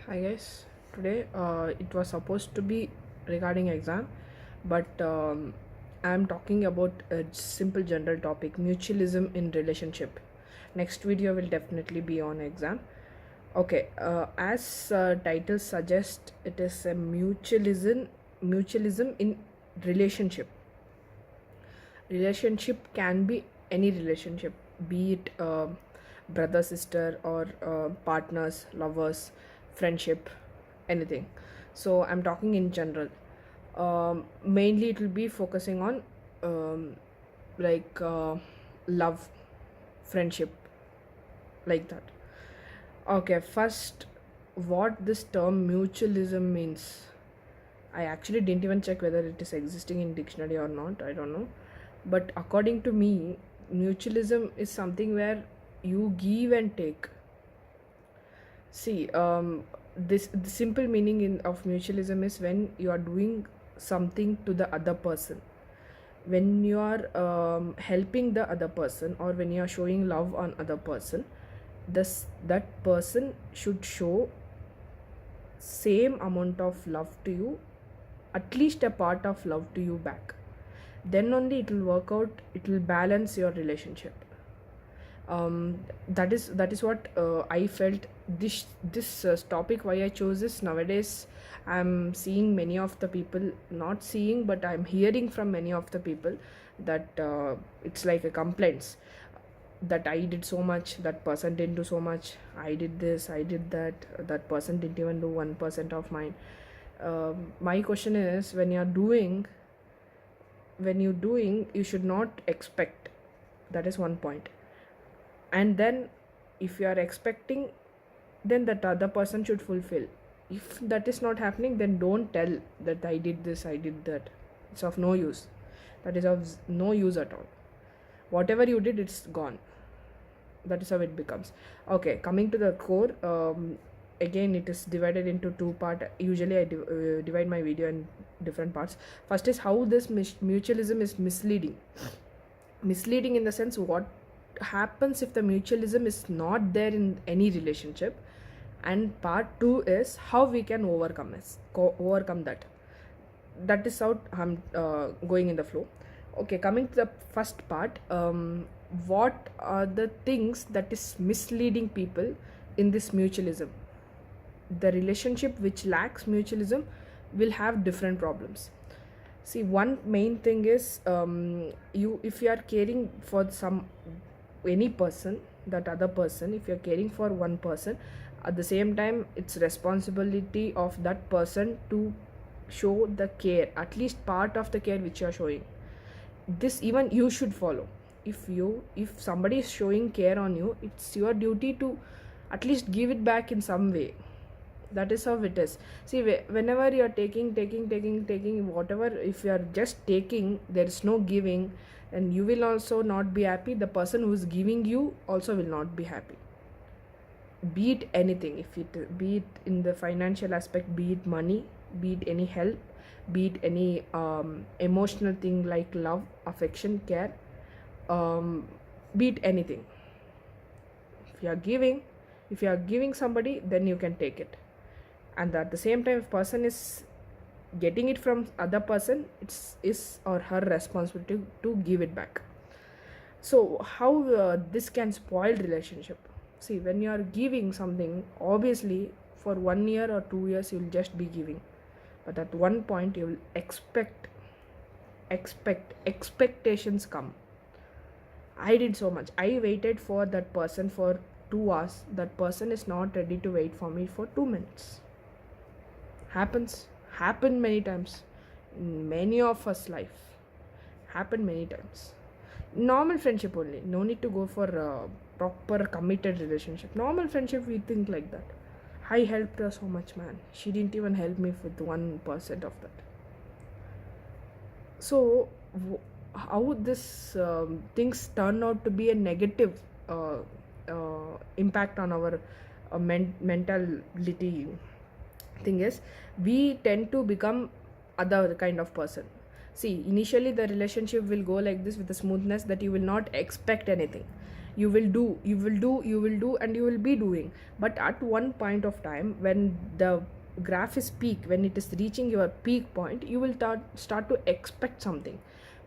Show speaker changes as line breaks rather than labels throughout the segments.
Hi guys, today it was supposed to be regarding exam, but I'm talking about a simple general topic, mutualism in relationship. Next video will definitely be on exam. Okay, as title suggests, it is a mutualism in relationship. Relationship can be any relationship, be it brother sister or partners, lovers, friendship, anything. So I'm talking in general. Mainly it will be focusing on um, like love, friendship, like that. Okay, first, what this term mutualism means. I actually didn't even check whether it is existing in dictionary or not. I don't know. But according to me, mutualism is something where you give and take. See, this the simple meaning of mutualism is when you are doing something to the other person, when you are helping the other person, or when you are showing love on other person. That person should show same amount of love to you, at least a part of love to you back. Then only it will work out, it will balance your relationship. That is what I felt. This topic, why I chose this. Nowadays I'm seeing many of the people, not seeing but I'm hearing from many of the people that it's like a complaints that I did so much, that person didn't do so much, I did this, I did that, that person didn't even do 1% of mine. My question is, when you're doing, you should not expect. That is one point. And then if you are expecting, then that other person should fulfill. If that is not happening, then don't tell that I did this, I did that. It's of no use. That is of no use at all. Whatever you did, it's gone. That is how it becomes. Okay, coming to the core. Again, it is divided into two part. Usually I divide my video in different parts. First is how this mutualism is misleading in the sense, what happens if the mutualism is not there in any relationship. And part 2 is how we can overcome that. That is how I'm going in the flow. Okay, coming to the first part. What are the things that is misleading people in this mutualism? The relationship which lacks mutualism will have different problems. See, one main thing is, you if you are caring for any person, that other person, if you are caring for one person, at the same time it's responsibility of that person to show the care, at least part of the care which you are showing. This even you should follow. If somebody is showing care on you, it's your duty to at least give it back in some way. That is how it is. See, whenever you are taking whatever, if you are just taking, there is no giving, and you will also not be happy. The person who is giving you also will not be happy. Be it anything, be it in the financial aspect, be it money, be it any help, be it any emotional thing like love, affection, care, be it anything. If you are giving somebody, then you can take it. And at the same time, if person is getting it from other person, it's his or her responsibility to give it back. So how this can spoil relationship? See, when you are giving something, obviously for 1 year or 2 years you'll just be giving, but at one point you will expectations come. I did so much, I waited for that person for 2 hours, that person is not ready to wait for me for 2 minutes. Happened many times in many of us life. Happened many times. Normal friendship only, no need to go for a proper committed relationship. Normal friendship, we think like that. I helped her so much, man, she didn't even help me with 1% of that. So how this things turn out to be a negative impact on our mentality thing is, we tend to become other kind of person. See, initially the relationship will go like this with the smoothness that you will not expect anything. you will do and you will be doing. But at one point of time, when the graph is peak, when it is reaching your peak point, you will start to expect something.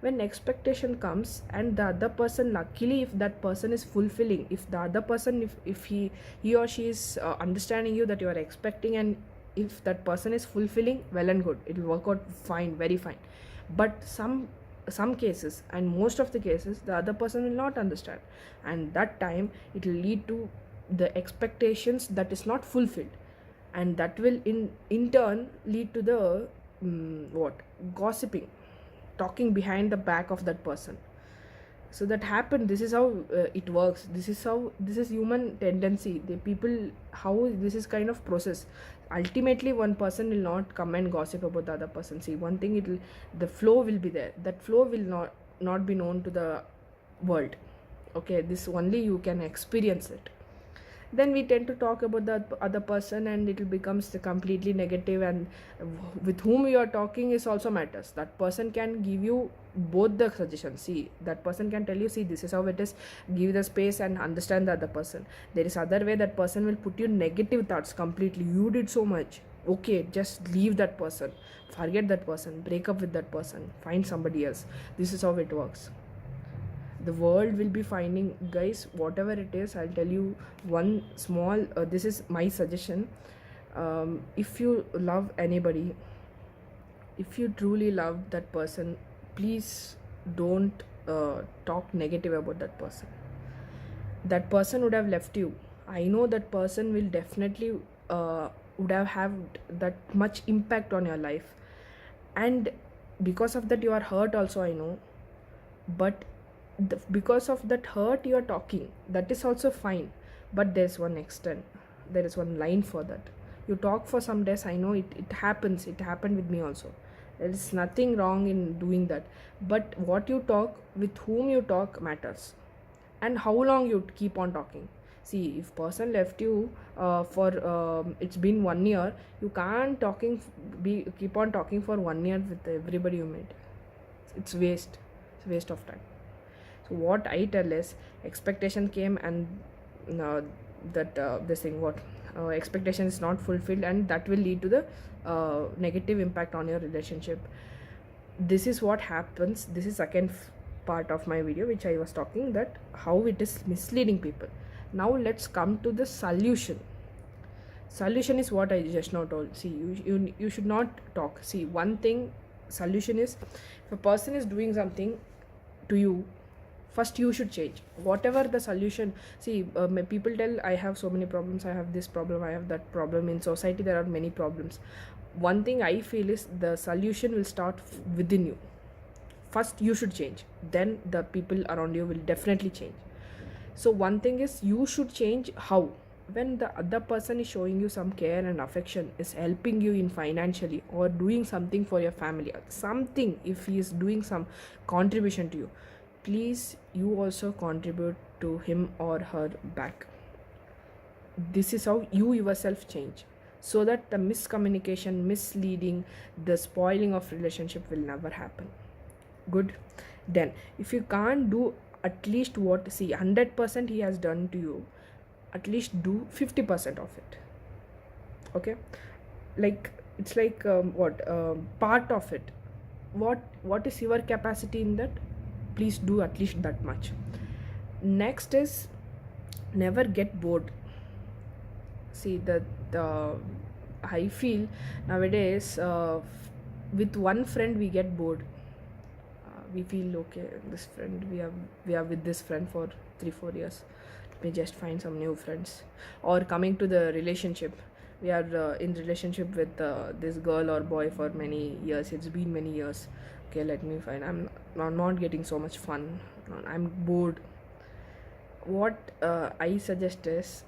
When expectation comes and the other person, luckily if that person is fulfilling, if the other person, if he or she is understanding you that you are expecting, and if that person is fulfilling, well and good, it will work out fine, very fine. But some cases, and most of the cases, the other person will not understand, and that time it will lead to the expectations that is not fulfilled, and that will in turn lead to the what, gossiping, talking behind the back of that person. So that happened. This is how it works. This is human tendency. The people, how this is kind of process. Ultimately one person will not come and gossip about the other person. See, one thing, it will, the flow will be there, that flow will not be known to the world. Okay, this only you can experience it. Then we tend to talk about the other person, and it becomes the completely negative, and with whom you are talking is also matters. That person can give you both the suggestions. See, that person can tell you, see, this is how it is, give the space and understand the other person. There is other way, that person will put you negative thoughts completely. You did so much, okay, just leave that person, forget that person, break up with that person, find somebody else. This is how it works. The world will be finding, guys, whatever it is. I'll tell you one small this is my suggestion. If you love anybody, if you truly love that person, please don't talk negative about that person. That person would have left you. I know that person will definitely would have had that much impact on your life, and because of that you are hurt also, I know. But because of that hurt you are talking, that is also fine. But there's one extent, there is one line for that. You talk for some days, I know, it happens, it happened with me also. There is nothing wrong in doing that. But what you talk, with whom you talk matters, and how long you keep on talking. See, if person left you for it's been 1 year, you can't keep on talking for 1 year with everybody you met. It's waste of time. So what I tell is, expectation came, and this thing, what expectation is not fulfilled, and that will lead to the negative impact on your relationship. This is what happens. This is second part of my video, which I was talking, that how it is misleading people. Now let's come to the solution. Solution is what I just now told. See, you should not talk. See, one thing, solution is, if a person is doing something to you, first you should change. Whatever the solution, see, people tell, I have so many problems, I have this problem, I have that problem. In society there are many problems. One thing I feel is, the solution will start within you. First you should change, then the people around you will definitely change. So one thing is, you should change. How? When the other person is showing you some care and affection, is helping you in financially, or doing something for your family, something, if he is doing some contribution to you, please, you also contribute to him or her back. This is how you yourself change, so that the miscommunication, misleading, the spoiling of relationship will never happen. Good. Then if you can't do at least what, see, 100% he has done to you, at least do 50% of it. Okay, like, it's like part of it. What is your capacity in that? Please do at least that much. Next is, never get bored. See, I feel nowadays with one friend we get bored. We feel, okay, this friend, we are with this friend for 3-4 years, we just find some new friends. Or coming to the relationship, we are in relationship with this girl or boy for many years. It's been many years. Okay, let me find, I'm not getting so much fun, I'm bored. What I suggest is,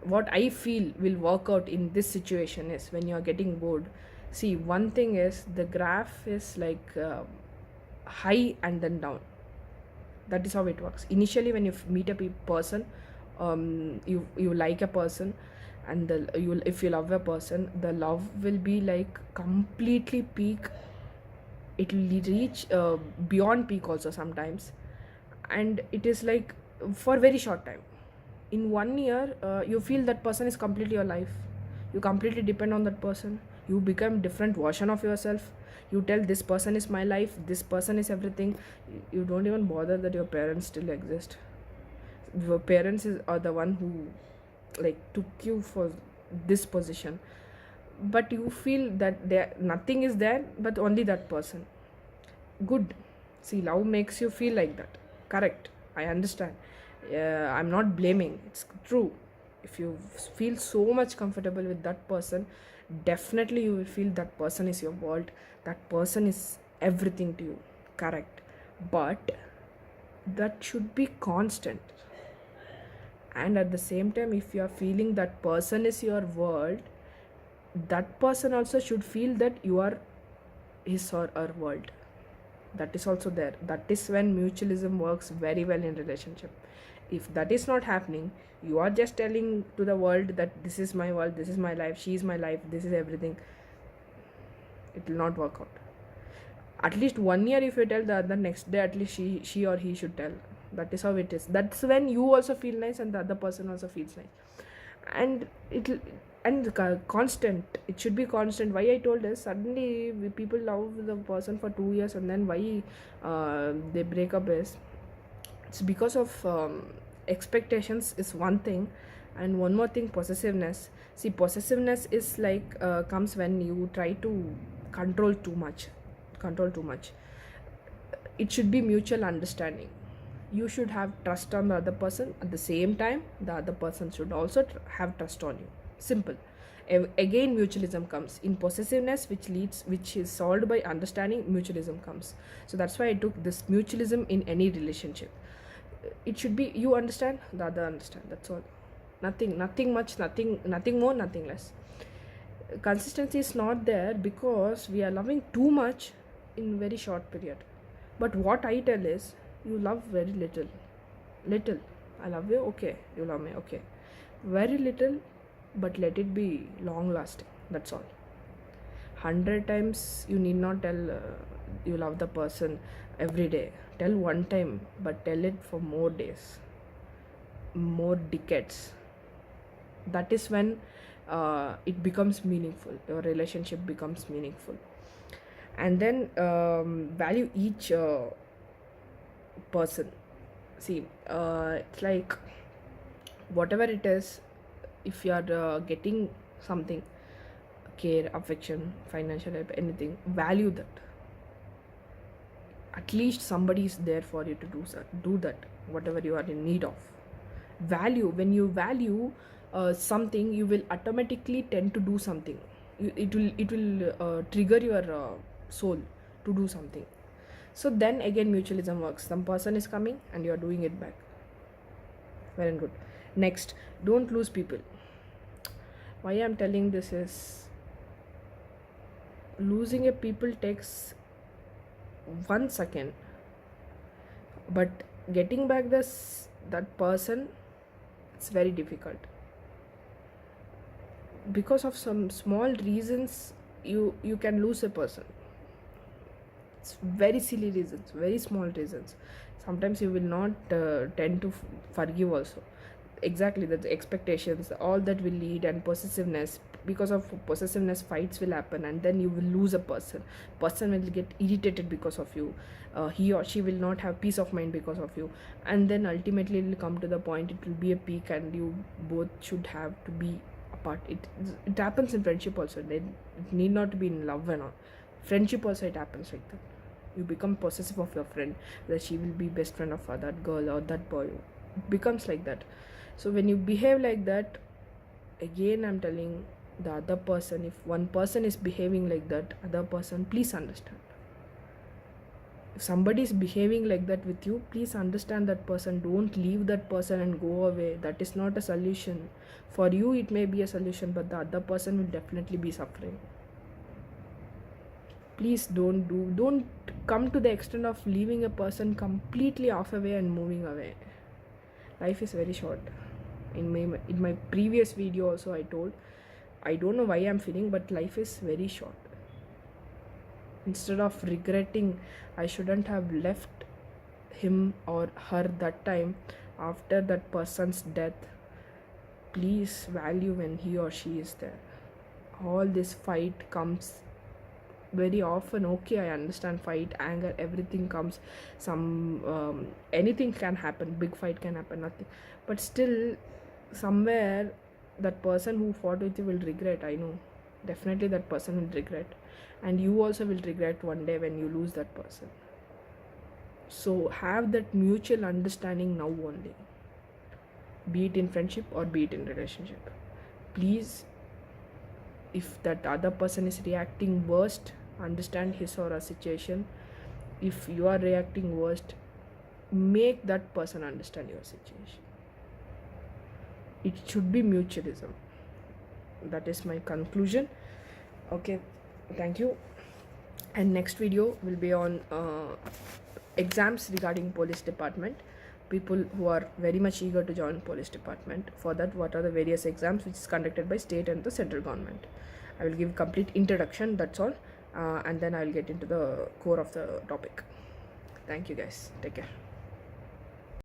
what I feel will work out in this situation is, when you are getting bored, see, one thing is, the graph is like high and then down. That is how it works. Initially when you meet a person, you like a person, and if you love a person, the love will be like completely peak. It will reach beyond peak also sometimes, and it is like for very short time. In 1 year, you feel that person is completely your life. You completely depend on that person. You become different version of yourself. You tell this person is my life, this person is everything. You don't even bother that your parents still exist. Your parents are the one who like took you for this position, but you feel that there nothing is there but only that person. Good. See, love makes you feel like that. Correct. I understand. I'm not blaming. It's true. If you feel so much comfortable with that person, definitely you will feel that person is your world. That person is everything to you. Correct. But that should be constant. And at the same time, if you are feeling that person is your world, that person also should feel that you are his or her world. That is also there. That is when mutualism works very well in relationship. If that is not happening, you are just telling to the world that this is my world, this is my life, she is my life, this is everything. It will not work out. At least 1 year if you tell, the next day at least she or he should tell. That is how it is. That's when you also feel nice and the other person also feels nice. And constant, it should be constant. Why I told is, suddenly people love the person for 2 years and then why they break up is, it's because of expectations is one thing, and one more thing, possessiveness. See, possessiveness is like comes when you try to control too much. It should be mutual understanding. You should have trust on the other person. At the same time, the other person should also have trust on you. Simple. Again, mutualism comes in possessiveness, which is solved by understanding. Mutualism comes. So that's why I took this mutualism in any relationship. It should be you understand, the other understand. That's all. Nothing much, nothing more, nothing less. Consistency is not there because we are loving too much in very short period. But what I tell is, you love very little. I love you, okay. You love me, okay. Very little, but let it be long lasting. That's all. 100 times you need not tell you love the person every day. Tell one time, but tell it for more days, more decades. That is when it becomes meaningful. Your relationship becomes meaningful. And then value each person. See, it's like whatever it is, if you are getting something, care, affection, financial help, anything, value that. At least somebody is there for you to do that, whatever you are in need of. Value. When you value something, you will automatically tend to do something. It will trigger your soul to do something. So then again, mutualism works. Some person is coming and you are doing it back. Very good. Next, don't lose people. Why I'm telling this is, losing a people takes 1 second, but getting back that person, it's very difficult. Because of some small reasons, you can lose a person. It's very silly reasons, very small reasons. Sometimes you will not tend to forgive also. Exactly, the expectations, all that will lead, and possessiveness. Because of possessiveness, fights will happen, and then you will lose a person. Person will get irritated because of you. He or she will not have peace of mind because of you, and then ultimately it will come to the point, it will be a peak, and you both should have to be apart. It happens in friendship also. It need not to be in love and all. Friendship also it happens like that. You become possessive of your friend, that she will be best friend of that girl or that boy. It becomes like that. So when you behave like that, again I'm telling the other person, if one person is behaving like that, other person, please understand. If somebody is behaving like that with you, please understand that person. Don't leave that person and go away. That is not a solution. For you it may be a solution, but the other person will definitely be suffering. Please don't come to the extent of leaving a person completely off away and moving away. Life is very short. In my previous video also I told, I don't know why I'm feeling, but life is very short. Instead of regretting, I shouldn't have left him or her that time, after that person's death, please value when he or she is there. All this fight comes very often. Okay, I understand, fight, anger, everything comes. Some anything can happen, big fight can happen, nothing, but still somewhere that person who fought with you will regret. I know, definitely that person will regret, and you also will regret one day when you lose that person. So have that mutual understanding now only, be it in friendship or be it in relationship. Please, if that other person is reacting worst, understand his or her situation. If you are reacting worst, make that person understand your situation. It should be mutualism. That is my conclusion. Okay, thank you. And next video will be on exams regarding police department. People who are very much eager to join police department, for that, what are the various exams which is conducted by state and the central government. I will give complete introduction, that's all, and then I will get into the core of the topic. Thank you guys, take care.